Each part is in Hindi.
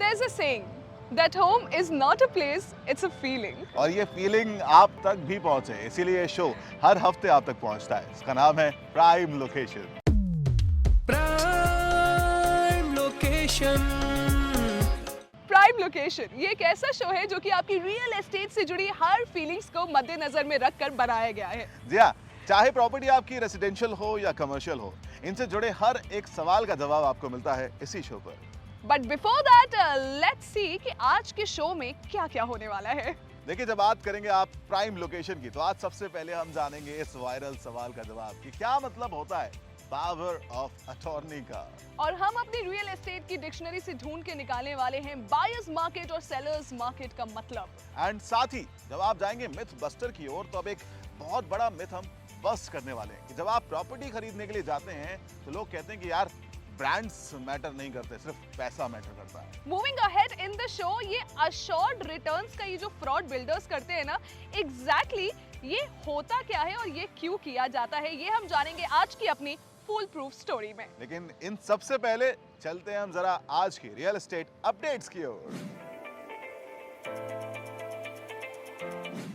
There's a saying that home is not a place, it's a feeling. और ये फीलिंग आप तक भी पहुंचे, इसीलिए ये शो हर हफ्ते आप तक पहुंचता है। इसका नाम है prime location. Prime location. Prime location ये एक ऐसा शो है जो कि आपकी रियल एस्टेट से जुड़ी हर फीलिंग्स को मद्देनजर में रखकर बनाया गया है। जी हाँ, चाहे प्रॉपर्टी आपकी रेसिडेंशियल हो या कमर्शियल हो, इनसे जुड़े हर एक सवाल का जवाब आपको मिलता है इसी शो पर। But before that let's see कि आज के शो में क्या क्या होने वाला है। देखिए, जब बात करेंगे आप प्राइम लोकेशन की, तो आज सबसे पहले हम जानेंगे इस वायरल सवाल का जवाब कि क्या मतलब होता है पावर ऑफ अटॉर्नी का। और हम अपनी रियल एस्टेट की डिक्शनरी से ढूंढ के निकालने वाले हैं बायर्स मार्केट और सेलर्स मार्केट का मतलब। एंड साथ ही जब आप जाएंगे मिथ बस्टर की ओर, तो अब एक बहुत बड़ा मिथ हम बस्ट करने वाले हैं कि जब आप प्रॉपर्टी खरीदने के लिए जाते हैं तो लोग कहते हैं कि यार ब्रांड्स मैटर नहीं करते, सिर्फ पैसा मैटर करता है। Moving ahead in the show, ये अश्योर्ड रिटर्न्स का ये जो फ्रॉड बिल्डर्स करते हैं ना, एग्जैक्टली ये होता क्या है और ये क्यों किया जाता है, ये हम जानेंगे आज की अपनी फुल प्रूफ स्टोरी में। लेकिन इन सबसे पहले चलते हैं हम जरा आज की रियल एस्टेट अपडेट्स की ओर।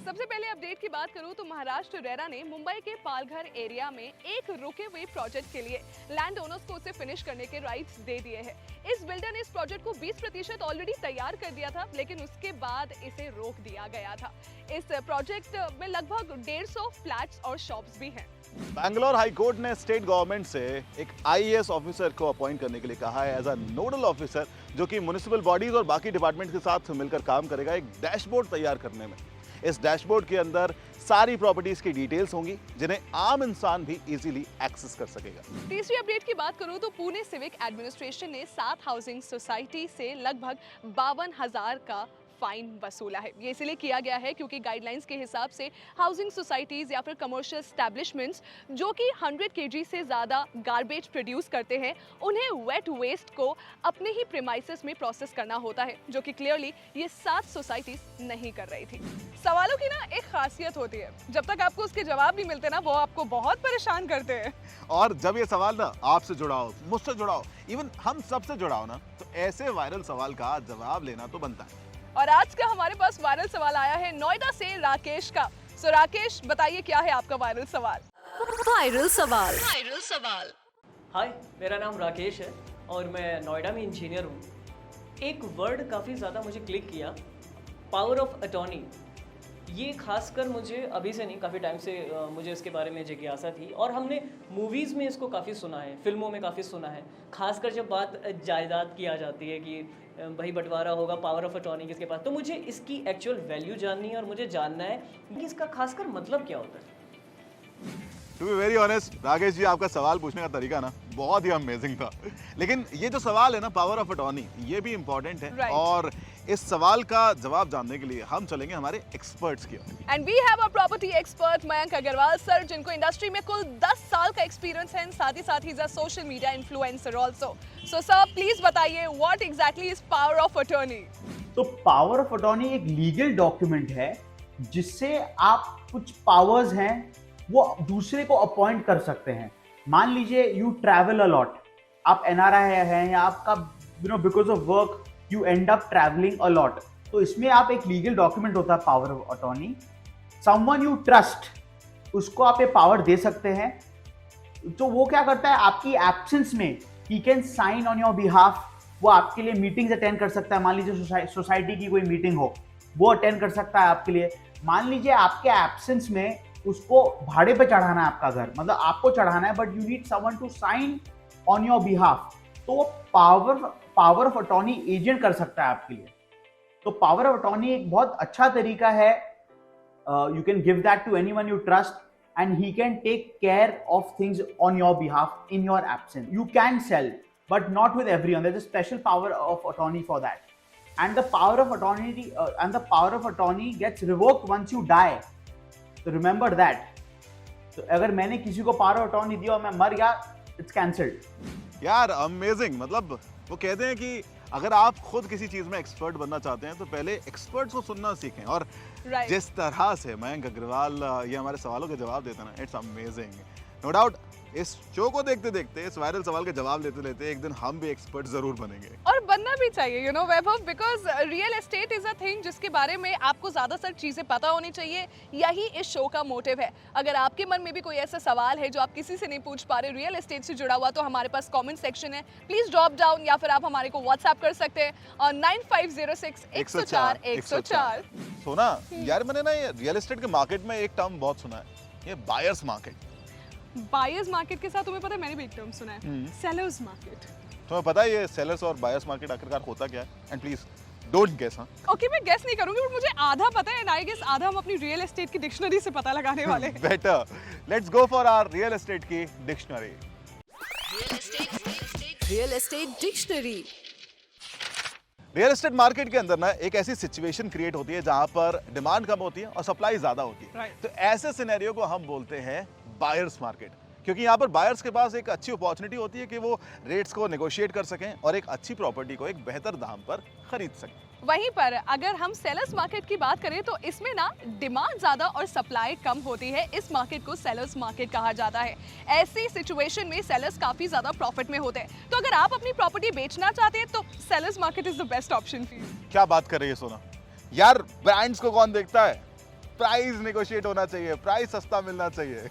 सबसे पहले अपडेट की बात करूं तो महाराष्ट्र रेरा ने मुंबई के पालघर एरिया में एक रुके हुए प्रोजेक्ट के लिए लैंड ओनर्स को उसे फिनिश करने के राइट्स दे दिए हैं। इस बिल्डर ने इस प्रोजेक्ट को 20% ऑलरेडी तैयार कर दिया था, लेकिन उसके बाद इसे रोक दिया गया था। इस प्रोजेक्ट में लगभग 150 फ्लैट्स और शॉप्स भी हैं। बैंगलोर हाई कोर्ट ने स्टेट गवर्नमेंट से एक आईएएस ऑफिसर को अपॉइंट करने के लिए कहा है एज अ नोडल ऑफिसर, जो कि म्युनिसिपल बॉडीज और बाकी डिपार्टमेंट के साथ मिलकर काम करेगा एक डैशबोर्ड तैयार करने में। इस डैशबोर्ड के अंदर सारी प्रॉपर्टीज की डिटेल्स होंगी जिन्हें आम इंसान भी इजीली एक्सेस कर सकेगा। तीसरी अपडेट की बात करूं तो पुणे सिविक एडमिनिस्ट्रेशन ने 7 हाउसिंग सोसाइटी से लगभग 52,000 का फाइन वसूला है। ये इसलिए किया गया है क्योंकि गाइडलाइंस के हिसाब से हाउसिंग सोसाइटीज या फिर कमर्शियल एस्टैब्लिशमेंट्स जो कि 100 kg से ज़्यादा गार्बेज प्रोड्यूस करते हैं, उन्हें वेट वेस्ट को अपने ही प्रीमाइसेस में प्रोसेस करना होता है, जो कि क्लियरली ये 7 सोसाइटीज नहीं कर रही थी। सवालों की ना एक खासियत होती है, जब तक आपको उसके जवाब नहीं मिलते ना, वो आपको बहुत परेशान करते हैं। और जब ये सवाल ना आपसे जुड़ा हो, मुझसे जुड़ा हो, इवन हम सबसे जुड़ा हो ना, तो ऐसे वायरल सवाल का जवाब लेना तो बनता है। और आज का हमारे पास वायरल सवाल आया है नोएडा से राकेश का। सो राकेश, बताइए क्या है आपका वायरल सवाल। वायरल सवाल। हाय, मेरा नाम राकेश है और मैं नोएडा में इंजीनियर हूँ। एक वर्ड काफ़ी ज़्यादा मुझे क्लिक किया, पावर ऑफ अटॉर्नी। ये खासकर मुझे अभी से नहीं, काफ़ी टाइम से मुझे इसके बारे में जिज्ञासा थी और हमने मूवीज़ में इसको काफ़ी सुना है, फिल्मों में काफ़ी सुना है। खासकर जब बात जायदाद की आ जाती है कि भाई बंटवारा होगा, पावर ऑफ अटॉर्नी किसके पास, तो मुझे इसकी एक्चुअल वैल्यू जाननी है और मुझे जानना है कि इसका खासकर मतलब क्या होता है। To be very honest Rakesh ji, आपका सवाल पूछने का तरीका ना बहुत ही अमेजिंग था। लेकिन ये जो सवाल है ना पावर ऑफ अटॉर्नी, ये भी इंपॉर्टेंट है। Right. और इस सवाल का जवाब जानने के लिए हम चलेंगे हमारे एक्सपर्ट्स की ओर। And we have a property expert Mayank Agarwal sir, जिनको इंडस्ट्री में कुल 10 साल का एक्सपीरियंस है, साथ ही is a social media influencer also. So sir, please बताइए what exactly is power of attorney. तो पावर ऑफ अटॉर्नी एक लीगल डॉक्यूमेंट है जिससे आप कुछ पावर्स हैं वो दूसरे को अपॉइंट कर सकते हैं। मान लीजिए यू ट्रैवल अ लॉट, आप एनआरआई हैं या आपका because of work you and up travelling a lot, तो इसमें आप एक लीगल डॉक्यूमेंट होता है power of attorney. Someone you trust, उसको आप ये पावर दे सकते हैं। तो वो क्या करता है, आपकी एब्सेंस में ही can sign on your behalf. वो आपके लिए मीटिंग्स अटेंड कर सकता है। मान लीजिए सोसाइटी की कोई मीटिंग हो, वो अटेंड कर सकता है आपके लिए। मान लीजिए आपके एब्सेंस में उसको भाड़े पे चढ़ाना है आपका घर, मतलब आपको चढ़ाना है, but you need someone to sign on your behalf, तो वो पावर ऑफ अटॉर्नी एजेंट कर सकता है आपके लिए। तो पावर ऑफ अटॉर्नी एक बहुत अच्छा तरीका है। You can give that to anyone you trust and he can take care of things on your behalf in your absence. You can sell, but not with everyone. There's a special power of attorney for that, and the power of attorney gets revoked once you die. So remember that. तो अगर मैंने किसी को पावर ऑफ अटॉर्नी दिया और मैं मर गया, इट्स कैंसल्ड। यार अमेजिंग, मतलब वो कहते हैं कि अगर आप खुद किसी चीज में एक्सपर्ट बनना चाहते हैं तो पहले एक्सपर्ट्स को सुनना सीखें। और जिस तरह से मयंक अग्रवाल ये हमारे सवालों के जवाब देता है ना, इट्स अमेजिंग। नो डाउट इस शो को देखते देखते, इस वायरल सवाल के जवाब लेते लेते एक दिन हम भी एक्सपर्ट जरूर बनेंगे। और बनना भी चाहिए, you know Vaibhav, because real estate is a thing जिसके बारे में आपको ज़्यादातर चीज़ें पता होनी चाहिए। यही इस शो का मोटिव है। अगर आपके मन में भी कोई ऐसा सवाल है जो आप किसी से नहीं पूछ पा रहे रियल एस्टेट से जुड़ा हुआ, तो हमारे पास कमेंट सेक्शन है, प्लीज़ ड्रॉप डाउन, या फिर आप हमारे को व्हाट्सएप कर सकते हैं और 9506 104 104। सोना, यार मैंने ना ये रियल एस्टेट के मार्केट में एक टर्म बहुत सुना है, ये बायर्स मार्केट। बायर्स मार्केट के साथ तुम्हें पता है, मैंने भी एक टर्म सुना है, सेलर्स मार्केट। तुम्हें पता है ये सेलर्स और बायर्स मार्केट आखिरकार होता क्या है? And please don't guess. हाँ ओके, मैं गेस नहीं करूंगी, बट मुझे आधा पता है, एंड आई गेस आधा हम अपनी रियल एस्टेट की डिक्शनरी से पता लगाने वाले हैं। Better, let's go for our real estate की dictionary. Real estate dictionary. Real estate market के अंदर ना एक ऐसी सिचुएशन क्रिएट होती है जहां पर डिमांड कम होती है और सप्लाई ज्यादा होती है। Right. तो ऐसे सिनेरियो को हम बोलते हैं बायर्स मार्केट, क्योंकि यहाँ पर बायर्स के पास एक अच्छी अपॉर्चुनिटी होती है कि वो रेट्स को नेगोशिएट कर सकें और एक अच्छी प्रॉपर्टी को एक बेहतर दाम पर खरीद सकें। वहीं पर अगर हम सेलर्स मार्केट की बात करें तो इसमें ना डिमांड ज्यादा और सप्लाई कम होती है। इस मार्केट को सेलर्स मार्केट कहा जाता है। ऐसी सिचुएशन में सेलर्स काफी ज्यादा प्रॉफिट में होते हैं। तो अगर आप अपनी प्रॉपर्टी बेचना चाहते हैं तो sellers market is the best option for you. क्या बात कर रही है सोना, यार ब्रांड्स को कौन देखता है? प्राइस नेगोशिएट होना चाहिए, प्राइस सस्ता मिलना चाहिए।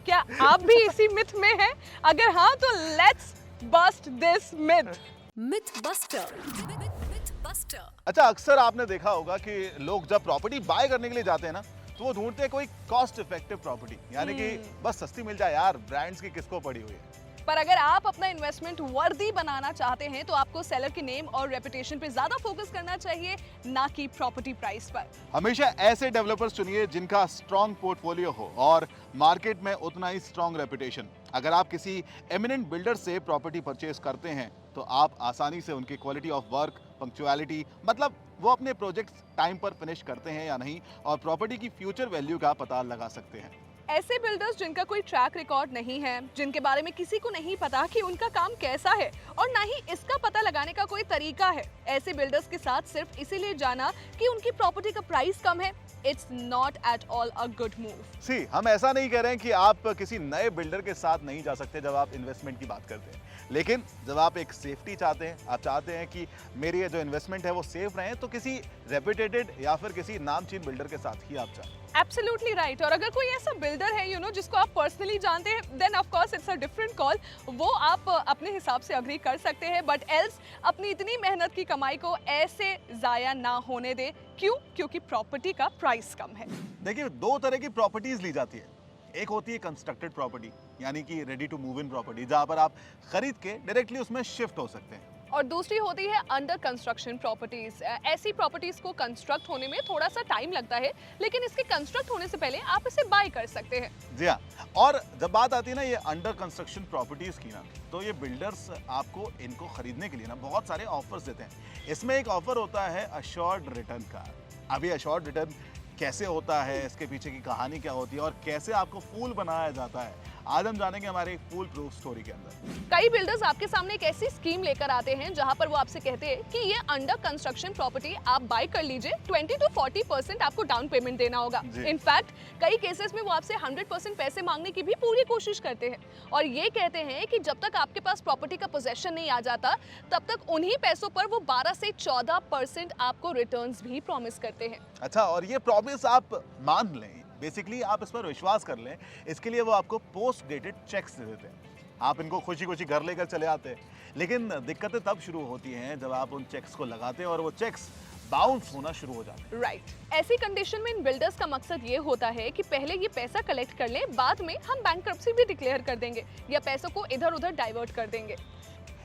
क्या आप भी इसी मिथ में हैं? अगर हाँ तो let's bust this myth. Myth buster. Myth buster. अच्छा, अक्सर आपने देखा होगा कि लोग जब प्रॉपर्टी बाय करने के लिए जाते हैं ना, तो वो ढूंढते हैं कोई कॉस्ट इफेक्टिव प्रॉपर्टी, यानी कि बस सस्ती मिल जाए यार, ब्रांड्स की किसको पड़ी हुई है। पर अगर आप अपना इन्वेस्टमेंट वर्दी बनाना चाहते हैं तो आपको सेलर के नेम और रेपुटेशन पे ज्यादा फोकस करना चाहिए, ना कि प्रॉपर्टी प्राइस पर। हमेशा ऐसे डेवलपर्स चुनिए जिनका स्ट्रॉन्ग पोर्टफोलियो हो और मार्केट में उतना ही स्ट्रॉन्ग रेपुटेशन। अगर आप किसी एमिनेंट बिल्डर से प्रॉपर्टी परचेज करते हैं तो आप आसानी से उनकी क्वालिटी ऑफ वर्क, पंक्चुअलिटी, मतलब वो अपने प्रोजेक्ट्स टाइम पर फिनिश करते हैं या नहीं, और प्रॉपर्टी की फ्यूचर वैल्यू का पता लगा सकते हैं। ऐसे बिल्डर्स जिनका कोई ट्रैक रिकॉर्ड नहीं है, जिनके बारे में किसी को नहीं पता कि उनका काम कैसा है और ना ही इसका पता लगाने का कोई तरीका है, ऐसे बिल्डर्स के साथ सिर्फ इसीलिए जाना कि उनकी प्रॉपर्टी का प्राइस कम है, it's not at all a good move. See, हम ऐसा नहीं कह रहे हैं कि आप किसी नए बिल्डर के साथ नहीं जा सकते जब आप इन्वेस्टमेंट की बात करते हैं, लेकिन जब आप एक सेफ्टी चाहते हैं, आप चाहते हैं कि मेरी ये जो इन्वेस्टमेंट है वो सेफ रहे, तो किसी रेपुटेटेड या फिर किसी नामचीन बिल्डर के साथ ही आप जाएं। Absolutely right. और अगर कोई ऐसा बिल्डर है जिसको आप पर्सनली जानते हैं, then of course it's a different call, वो आप अपने हिसाब से अग्री कर सकते हैं, बट एल्स अपनी इतनी मेहनत की कमाई को ऐसे जाया ना होने दे। क्यों? क्योंकि प्रॉपर्टी का प्राइस कम है। देखिए, दो तरह की प्रॉपर्टीज ली जाती है। एक होती है कंस्ट्रक्टेड प्रॉपर्टी, यानी कि ready to move in property, जहां पर आप खरीद के डायरेक्टली उसमें शिफ्ट हो सकते हैं। और दूसरी होती है अंडर कंस्ट्रक्शन प्रॉपर्टीज। ऐसी प्रॉपर्टीज को कंस्ट्रक्ट होने में थोड़ा सा टाइम लगता है, लेकिन इसके कंस्ट्रक्ट होने से पहले आप इसे बाय कर सकते हैं। जी हाँ, और जब बात आती है ना ये अंडर कंस्ट्रक्शन प्रॉपर्टीज की ना, तो ये बिल्डर्स आपको इनको खरीदने के लिए ना बहुत सारे ऑफर्स देते हैं। इसमें एक ऑफर होता है अश्योर्ड रिटर्न का। अभी अश्योर्ड रिटर्न कैसे होता है, इसके पीछे की कहानी क्या होती है और कैसे आपको फूल बनाया जाता है, आज हम जानेंगे हमारे फूल प्रूफ स्टोरी के अंदर। कई बिल्डर्स आपके सामने एक ऐसी स्कीम लेकर आते हैं जहां पर वो आपसे कहते हैं कि ये अंडर कंस्ट्रक्शन प्रॉपर्टी आप बाय कर लीजिए, 20 to 40% आपको डाउन पेमेंट देना होगा। इनफैक्ट कई केसेस में वो आपसे 100% पैसे मांगने की भी पूरी कोशिश करते हैं और ये कहते हैं कि जब तक आपके पास प्रॉपर्टी का पोजेशन नहीं आ जाता, तब तक उन्हीं पैसों पर वो 12 से 14% आपको रिटर्न्स भी प्रॉमिस करते हैं। अच्छा, और ये प्रॉमिस आप मान लें, बेसिकली आप इस पर विश्वास कर लें, इसके लिए वो आपको पोस्ट डेटेड चेक्स दे देते हैं। आप इनको खुशी खुशी घर लेकर चले आते हैं, लेकिन दिक्कतें तब शुरू होती हैं जब आप उन चेक्स को लगाते हैं और वो चेक्स बाउंस होना शुरू हो जाते हैं। राइट। ऐसी कंडीशन में इन बिल्डर्स का मकसद ये होता है कि पहले ये पैसा कलेक्ट कर लें, बाद में हम बैंक्रप्सी भी डिक्लेयर कर देंगे या पैसों को इधर उधर डाइवर्ट कर देंगे।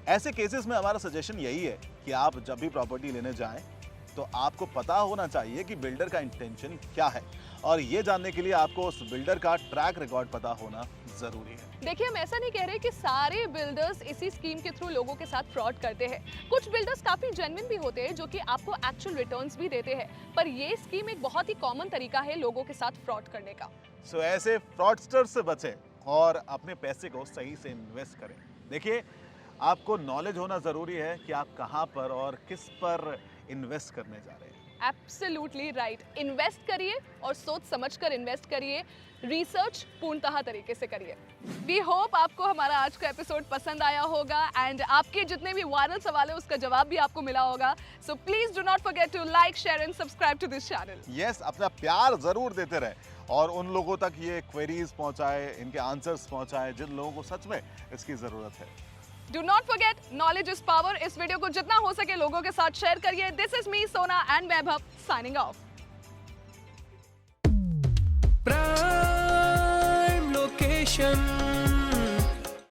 ऐसे केसेस में हमारा सजेशन यही है कि आप जब भी प्रॉपर्टी लेने जाएं तो आपको पता होना चाहिए कि बिल्डर का इंटेंशन क्या है, और ये जानने के लिए आपको उस बिल्डर का ट्रैक रिकॉर्ड पता होना जरूरी है। देखिए, हम ऐसा नहीं कह रहे कि सारे बिल्डर्स इसी स्कीम के थ्रू लोगों के साथ फ्रॉड करते हैं। कुछ बिल्डर्स काफी जेन्युइन भी होते हैं जो कि आपको एक्चुअल रिटर्न्स भी देते हैं, पर ये स्कीम एक बहुत ही कॉमन तरीका है लोगों के साथ फ्रॉड करने का। सो ऐसे फ्रॉडस्टर्स से बचें और अपने पैसे को सही से इन्वेस्ट करें। देखिए, आपको नॉलेज होना जरूरी है कि आप कहाँ पर और किस पर इन्वेस्ट करने जा रहे हैं। Absolutely right. इन्वेस्ट करिए और सोच समझकर इन्वेस्ट करिए, रिसर्च पूर्णतः तरीके से करिए। वी होप आपको हमारा आज का एपिसोड पसंद आया होगा एंड आपके जितने भी वायरल सवाल है उसका जवाब भी आपको मिला होगा। So please do not forget to like, share and subscribe to this channel. Yes, अपना प्यार जरूर देते रहे और उन लोगों तक ये क्वेरीज पहुंचाए, इनके आंसर्स पहुंचाए जिन लोगों को सच में इसकी जरूरत है। Do not forget, knowledge is power. इस वीडियो को जितना हो सके लोगों के साथ शेयर करिए। दिस इज मी सोना and Vaibhav signing off. Prime location.